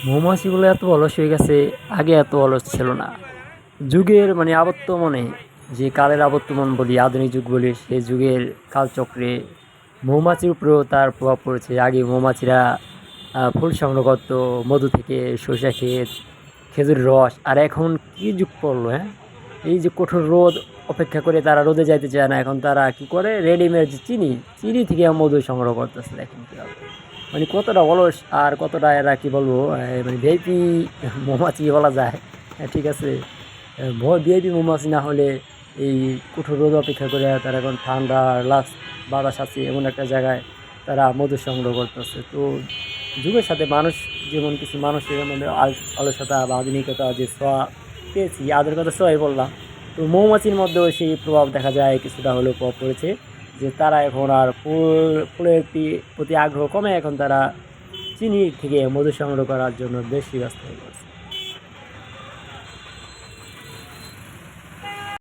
মৌমাছিগুলো এত অলস হয়ে গেছে, আগে এত অলস ছিল না। যুগের আবর্তমনে, যে কালের আবর্তমন বলি, আধুনিক যুগ বলি, সেই যুগের কালচক্রে মৌমাছির উপরেও তার প্রভাব পড়েছে। আগে মৌমাছিরা ফুল সংগ্রহ করতো, মধু থেকে, সরিষা ক্ষেত, খেজুরের রস। আর এখন কি যুগ পড়লো, হ্যাঁ? এই যে কঠোর রোদ অপেক্ষা করে তারা রোদে যাইতে চায় না, এখন তারা কি করে, রেডিমেড যে চিনি, চিনি থেকে মধু সংগ্রহ করতেছে। দেখেন কীভাবে কতটা অলস, আর কতটা এরা কি বলবো, ভিআইপি মৌমাছি বলা যায়। হ্যাঁ, ঠিক আছে। ভিআইপি মৌমাছি না হলে এই কঠোর রোদ অপেক্ষা করে তারা এখন ঠান্ডা রিল্যাক্স বাতাস আছে এমন একটা জায়গায় তারা মধু সংগ্রহ করতেছে। তো যুগের সাথে মানুষ, যেমন কিছু মানুষের মধ্যে অলসতা বা আধুনিকতা যে ছোঁয়া পেয়েছি, আধুনিকতা ছোঁয়াই বললাম, তো মৌমাছির মধ্যেও সেই প্রভাব দেখা যায়, কিছুটা হলেও প্রভাব পড়েছে। যে তারা এখন আর ফুলের প্রতি আগ্রহ কমে, এখন তারা চিনি থেকে মধু সংগ্রহ করার জন্য বেশি ব্যস্ত হয়ে পড়ছে।